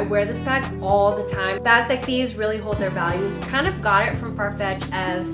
wear this bag all the time. Bags like these really hold their values. Kind of got it from Farfetch as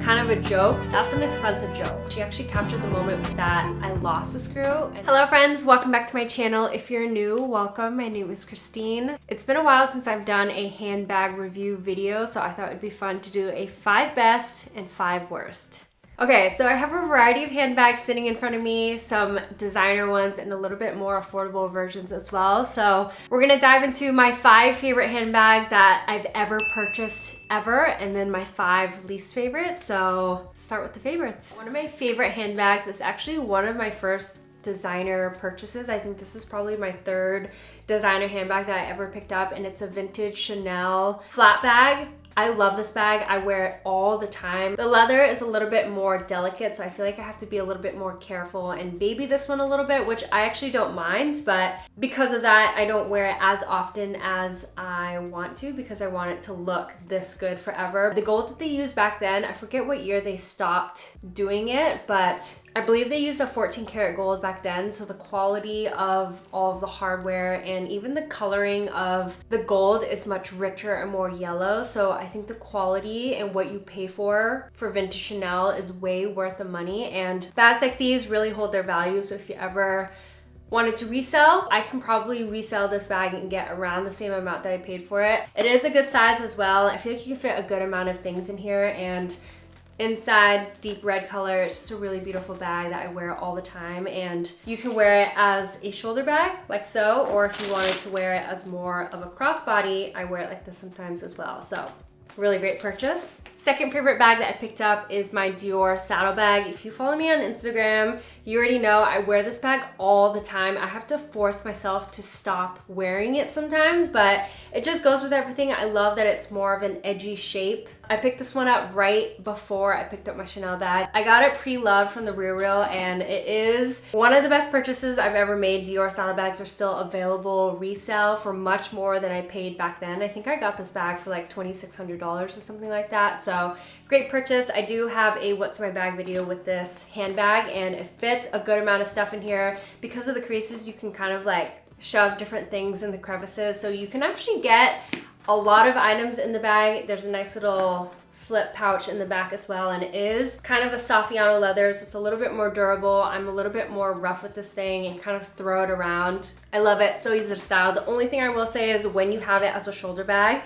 kind of a joke. That's an expensive joke. She actually captured the moment that I lost a screw. Hello friends, welcome back to my channel. If you're new, welcome. My name is Christine. It's been a while since I've done a handbag review video, so I thought it'd be fun to do a 5 best and 5 worst. Okay, so I have a variety of handbags sitting in front of me, some designer ones and a little bit more affordable versions as well. So we're gonna dive into my 5 favorite handbags that I've ever purchased ever, and then my 5 least favorite. So start with the favorites. One of my favorite handbags is actually one of my first designer purchases. I think this is probably my 3rd designer handbag that I ever picked up, and it's a vintage Chanel flat bag. I love this bag. I wear it all the time. The leather is a little bit more delicate, so I feel like I have to be a little bit more careful and baby this one a little bit, which I actually don't mind, but because of that, I don't wear it as often as I want to because I want it to look this good forever. The gold that they used back then, I forget what year they stopped doing it, but I believe they used a 14 karat gold back then, so the quality of all of the hardware and even the coloring of the gold is much richer and more yellow. So I think the quality and what you pay for vintage Chanel is way worth the money, and bags like these really hold their value. So if you ever wanted to resell, I can probably resell this bag and get around the same amount that I paid for it. It is a good size as well. I feel like you can fit a good amount of things in here, and inside, deep red color. It's just a really beautiful bag that I wear all the time, and you can wear it as a shoulder bag like so, or if you wanted to wear it as more of a crossbody, I wear it like this sometimes as well. So really great purchase. Second favorite bag that I picked up is my Dior saddle bag. If you follow me on Instagram, you already know I wear this bag all the time. I have to force myself to stop wearing it sometimes, but it just goes with everything. I love that it's more of an edgy shape. I picked this one up right before I picked up my Chanel bag. I got it pre-loved from the RealReal, and it is one of the best purchases I've ever made. Dior saddle bags are still available resale for much more than I paid back then. I think I got this bag for like $2,600 or something like that. So great purchase. I do have a what's in my bag video with this handbag, and it fits a good amount of stuff in here. Because of the creases, you can kind of like shove different things in the crevices, so you can actually get a lot of items in the bag. There's a nice little slip pouch in the back as well, and it is kind of a Saffiano leather, so it's a little bit more durable. I'm a little bit more rough with this thing and kind of throw it around. I love it, so easy to style. The only thing I will say is when you have it as a shoulder bag,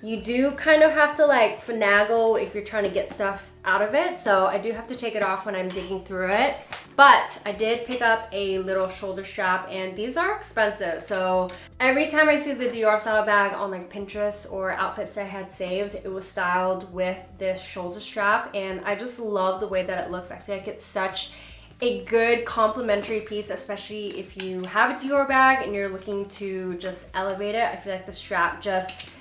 you do kind of have to like finagle if you're trying to get stuff out of it. So I do have to take it off when I'm digging through it. But I did pick up a little shoulder strap, and these are expensive. So every time I see the Dior saddle bag on like Pinterest or outfits I had saved, it was styled with this shoulder strap, and I just love the way that it looks. I feel like it's such a good complementary piece, especially if you have a Dior bag and you're looking to just elevate it. I feel like the strap just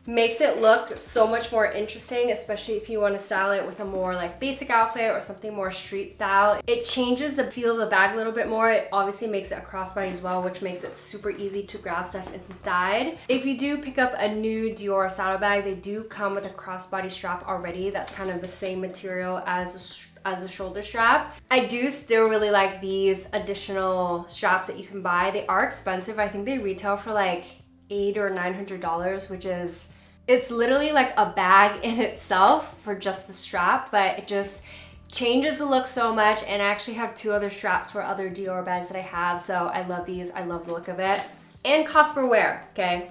makes it look so much more interesting, especially if you want to style it with a more like basic outfit or something more street style. It changes the feel of the bag a little bit more. It obviously makes it a crossbody as well, which makes it super easy to grab stuff inside. If you do pick up a new Dior saddle bag, they do come with a crossbody strap already. That's kind of the same material as a shoulder strap. I do still really like these additional straps that you can buy. They are expensive. I think they retail for like $800 or $900, which is, it's literally like a bag in itself for just the strap, but it just changes the look so much. And I actually have 2 other straps for other Dior bags that I have, so I love these. I love the look of it. And cost per wear, okay?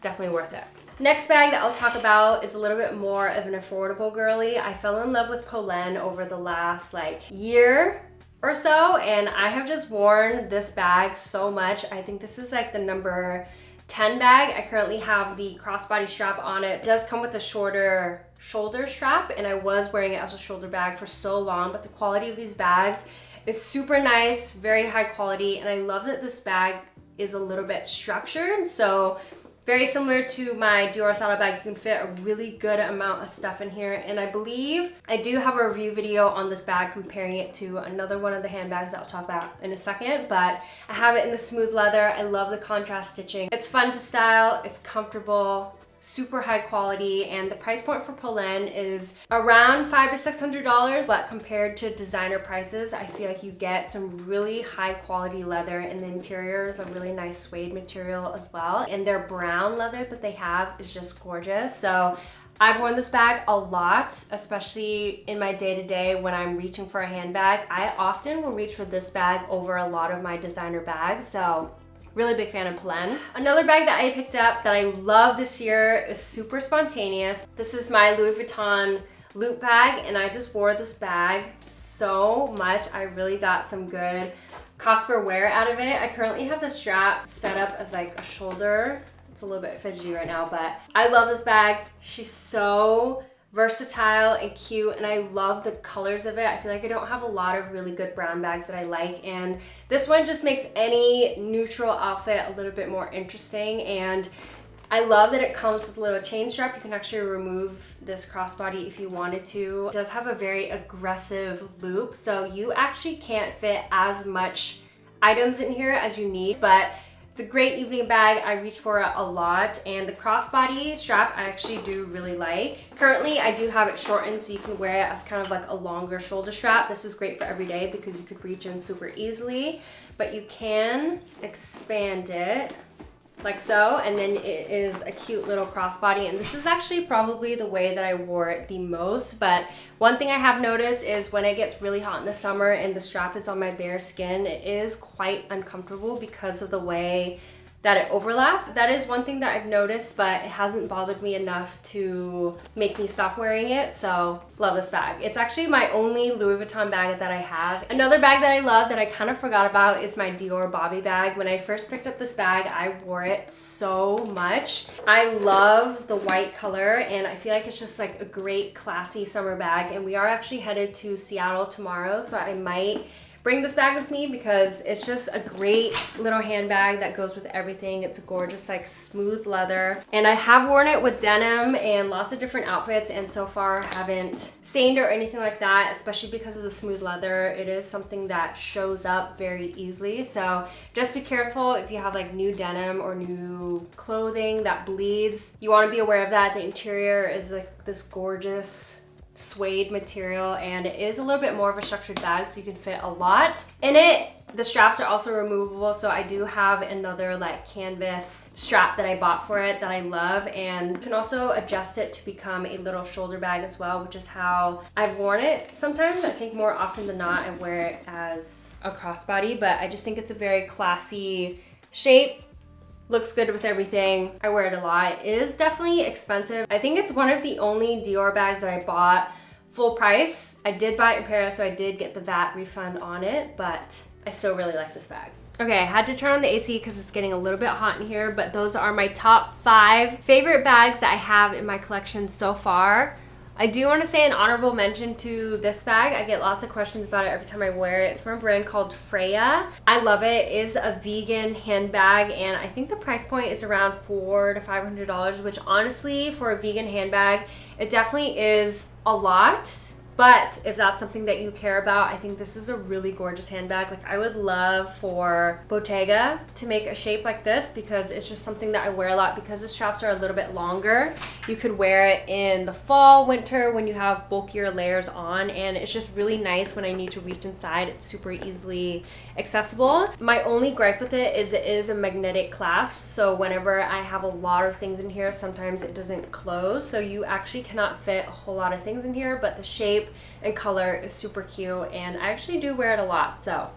Definitely worth it. Next bag that I'll talk about is a little bit more of an affordable girly. I fell in love with Polène over the last like year or so, and I have just worn this bag so much. I think this is like the number 10 bag. I currently have the crossbody strap on it. It does come with a shorter shoulder strap, and I was wearing it as a shoulder bag for so long, but the quality of these bags is super nice, very high quality, and I love that this bag is a little bit structured. So very similar to my Dior saddle bag, you can fit a really good amount of stuff in here. And I believe I do have a review video on this bag comparing it to another one of the handbags that I'll talk about in a second, but I have it in the smooth leather. I love the contrast stitching. It's fun to style, it's comfortable. super high quality, and the price point for Polène is around $500 to $600, but compared to designer prices, I feel like you get some really high quality leather, and the interior is a really nice suede material as well, and their brown leather that they have is just gorgeous. So I've worn this bag a lot, especially in my day-to-day when I'm reaching for a handbag. I often will reach for this bag over a lot of my designer bags, so really big fan of Polène. Another bag that I picked up that I love this year is super spontaneous. This is my Louis Vuitton loop bag, and I just wore this bag so much. I really got some good cost per wear out of it. I currently have the strap set up as like a shoulder. It's a little bit fidgety right now, but I love this bag. She's so versatile and cute, and I love the colors of it. I feel like I don't have a lot of really good brown bags that I like, and this one just makes any neutral outfit a little bit more interesting. And I love that it comes with a little chain strap. You can actually remove this crossbody if you wanted to. It does have a very aggressive loop, so you actually can't fit as much items in here as you need, but it's a great evening bag. I reach for it a lot, and the crossbody strap I actually do really like. Currently, I do have it shortened so you can wear it as kind of like a longer shoulder strap. This is great for every day because you could reach in super easily, but you can expand it like so, and then it is a cute little crossbody, and this is actually probably the way that I wore it the most. But one thing I have noticed is when it gets really hot in the summer and the strap is on my bare skin, it is quite uncomfortable because of the way that it overlaps. That is one thing that I've noticed, but it hasn't bothered me enough to make me stop wearing it. So love this bag. It's actually my only Louis Vuitton bag that I have. Another bag that I love that I kind of forgot about is my Dior Bobby Bag. When I first picked up this bag, I wore it so much. I love the white color, and I feel like it's just like a great classy summer bag. And we are actually headed to Seattle tomorrow, so I might bring this bag with me because it's just a great little handbag that goes with everything. It's a gorgeous like smooth leather, and I have worn it with denim and lots of different outfits, and so far haven't stained or anything like that, especially because of the smooth leather. It is something that shows up very easily, so just be careful if you have like new denim or new clothing that bleeds. You want to be aware of that. The interior is like this gorgeous suede material, and it is a little bit more of a structured bag, so you can fit a lot in it. The straps are also removable, so I do have another like canvas strap that I bought for it that I love, and you can also adjust it to become a little shoulder bag as well, which is how I've worn it sometimes. I think more often than not I wear it as a crossbody, but I just think it's a very classy shape. Looks good with everything. I wear it a lot. It is definitely expensive. I think it's one of the only Dior bags that I bought full price. I did buy it in Paris, so I did get the VAT refund on it, but I still really like this bag. Okay, I had to turn on the AC because it's getting a little bit hot in here, but those are my top 5 favorite bags that I have in my collection so far. I do want to say an honorable mention to this bag. I get lots of questions about it every time I wear it. It's from a brand called Freya. I love it. It is a vegan handbag, and I think the price point is around $400 to $500, which honestly, for a vegan handbag, it definitely is a lot. But if that's something that you care about, I think this is a really gorgeous handbag. Like, I would love for Bottega to make a shape like this because it's just something that I wear a lot. Because the straps are a little bit longer, you could wear it in the fall, winter when you have bulkier layers on, and it's just really nice when I need to reach inside. It's super easily accessible. My only gripe with it is a magnetic clasp, so whenever I have a lot of things in here, sometimes it doesn't close, so you actually cannot fit a whole lot of things in here, but the shape and color is super cute, and I actually do wear it a lot, so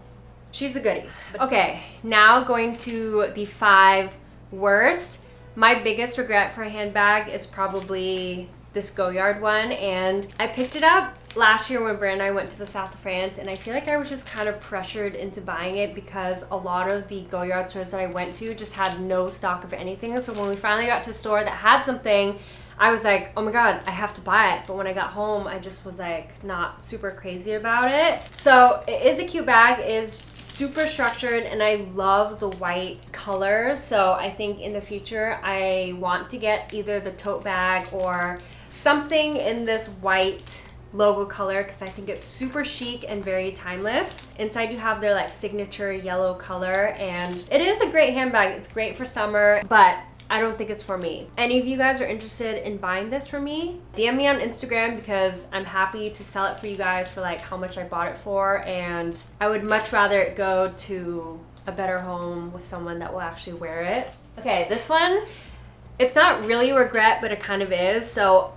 she's a goodie. Okay, now going to the 5 worst. My biggest regret for a handbag is probably this Goyard one, and I picked it up last year when Brand and I went to the south of France, and I feel like I was just kind of pressured into buying it because a lot of the Goyard stores that I went to just had no stock of anything. So when we finally got to a store that had something, I was like, oh my god, I have to buy it. But when I got home, I just was like not super crazy about it. So it is a cute bag, it is super structured, and I love the white color. So I think in the future I want to get either the tote bag or something in this white logo color because I think it's super chic and very timeless. Inside you have their like signature yellow color, and it is a great handbag. It's great for summer, but I don't think it's for me. Any of you guys are interested in buying this from me, DM me on Instagram because I'm happy to sell it for you guys for like how much I bought it for, and I would much rather it go to a better home with someone that will actually wear it. Okay, this one, it's not really a regret, but it kind of is. So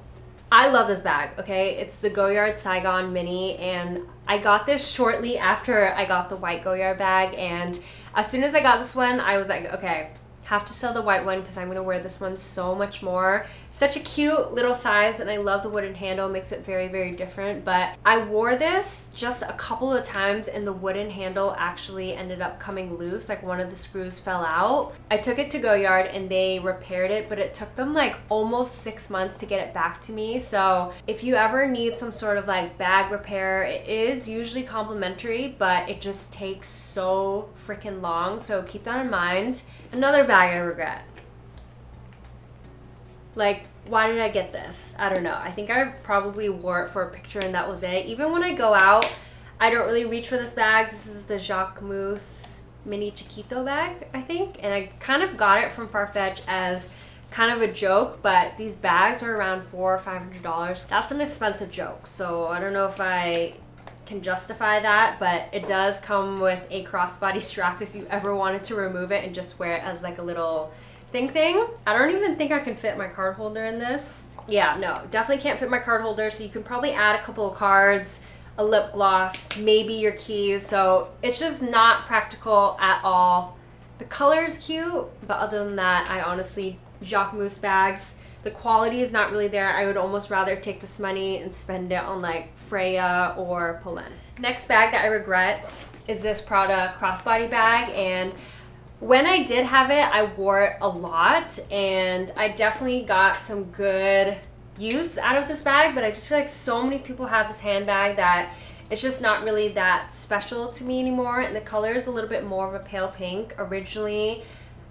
I love this bag, okay? It's the Goyard Saigon Mini, and I got this shortly after I got the white Goyard bag, and as soon as I got this one, I was like, okay, have to sell the white one because I'm gonna wear this one so much more. Such a cute little size, and I love the wooden handle, makes it very, very different. But I wore this just a couple of times and the wooden handle actually ended up coming loose, like one of the screws fell out. I took it to Goyard and they repaired it, but it took them like almost 6 months to get it back to me. So if you ever need some sort of like bag repair, it is usually complimentary, but it just takes so freaking long. So keep that in mind. Another bag I regret. Like, why did I get this? I don't know. I think I probably wore it for a picture and that was it. Even when I go out, I don't really reach for this bag. This is the Jacquemus Mini Bag, I think. And I kind of got it from FAVS as kind of a joke, but these bags are around $400 or $500. That's an expensive joke. So I don't know if I can justify that, but it does come with a crossbody strap if you ever wanted to remove it and just wear it as like a little thing. I don't even think I can fit my card holder in this. Yeah, no, definitely can't fit my card holder, so you can probably add a couple of cards, a lip gloss, maybe your keys, so it's just not practical at all. The color is cute, but other than that, I honestly, Jacquemus bags, the quality is not really there. I would almost rather take this money and spend it on like Freya or Polène. Next bag that I regret is this Prada Crossbody Bag, and when I did have it, I wore it a lot, and I definitely got some good use out of this bag, but I just feel like so many people have this handbag that it's just not really that special to me anymore, and the color is a little bit more of a pale pink. Originally,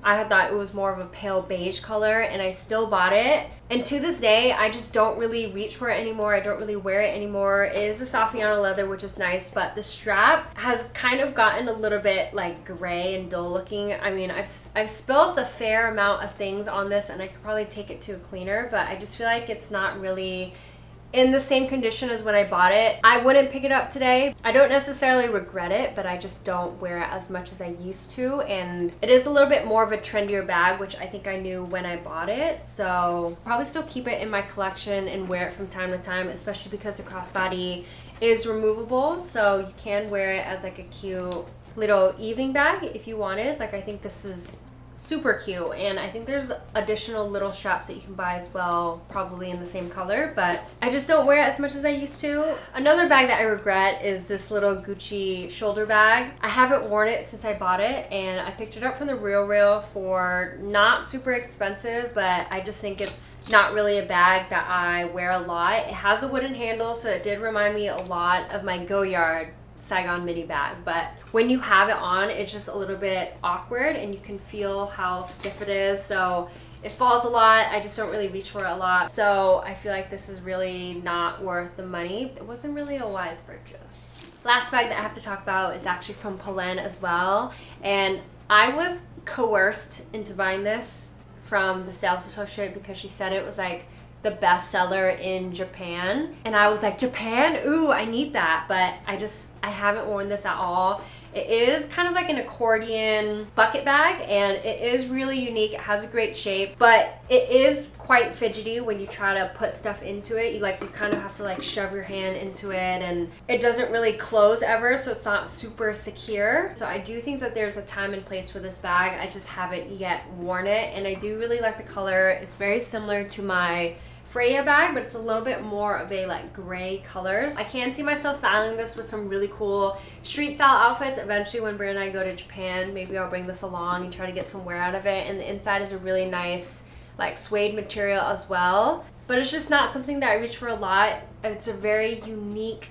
I had thought it was more of a pale beige color, and I still bought it. And to this day, I just don't really reach for it anymore. I don't really wear it anymore. It is a Saffiano leather, which is nice, but the strap has kind of gotten a little bit like gray and dull looking. I mean, I've spilled a fair amount of things on this, and I could probably take it to a cleaner, but I just feel like it's not really in the same condition as when I bought it. I wouldn't pick it up today. I don't necessarily regret it, but I just don't wear it as much as I used to, and it is a little bit more of a trendier bag, which I think I knew when I bought it, so probably still keep it in my collection and wear it from time to time, especially because the crossbody is removable, so you can wear it as like a cute little evening bag if you wanted. Like, I think this is super cute, and I think there's additional little straps that you can buy as well, probably in the same color, but I just don't wear it as much as I used to. Another bag that I regret is this little Gucci shoulder bag. I haven't worn it since I bought it, and I picked it up from the Real for not super expensive, but I just think it's not really a bag that I wear a lot. It has a wooden handle, so it did remind me a lot of my Goyard Saigon Mini Bag, but when you have it on, it's just a little bit awkward and you can feel how stiff it is, so it falls a lot. I just don't really reach for it a lot, so I feel like this is really not worth the money. It wasn't really a wise purchase. Last bag that I have to talk about is actually from Polène as well, and I was coerced into buying this from the sales associate because she said it was like the best seller in Japan, and I was like, Japan? Ooh, I need that, but I haven't worn this at all. It is kind of like an accordion bucket bag, and it is really unique. It has a great shape, but it is quite fidgety when you try to put stuff into it. You kind of have to like shove your hand into it, and it doesn't really close ever, so it's not super secure. So I do think that there's a time and place for this bag. I just haven't yet worn it, and I do really like the color. It's very similar to my Freya bag, but it's a little bit more of a like gray colors. I can see myself styling this with some really cool street style outfits eventually when Brian and I go to Japan. Maybe I'll bring this along and try to get some wear out of it. And the inside is a really nice like suede material as well, but it's just not something that I reach for a lot. It's a very unique,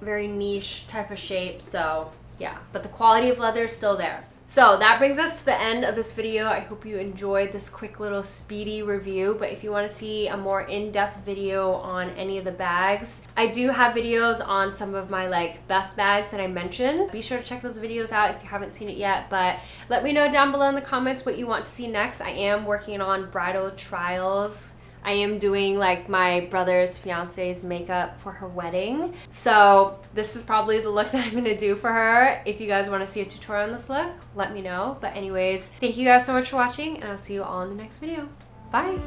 very niche type of shape, so yeah, but the quality of leather is still there. So that brings us to the end of this video. I hope you enjoyed this quick little speedy review, but if you want to see a more in-depth video on any of the bags, I do have videos on some of my like best bags that I mentioned. Be sure to check those videos out if you haven't seen it yet, but let me know down below in the comments what you want to see next. I am working on bridal trials. I am doing like my brother's fiance's makeup for her wedding. So this is probably the look that I'm gonna do for her. If you guys wanna see a tutorial on this look, let me know. But anyways, thank you guys so much for watching and I'll see you all in the next video. Bye.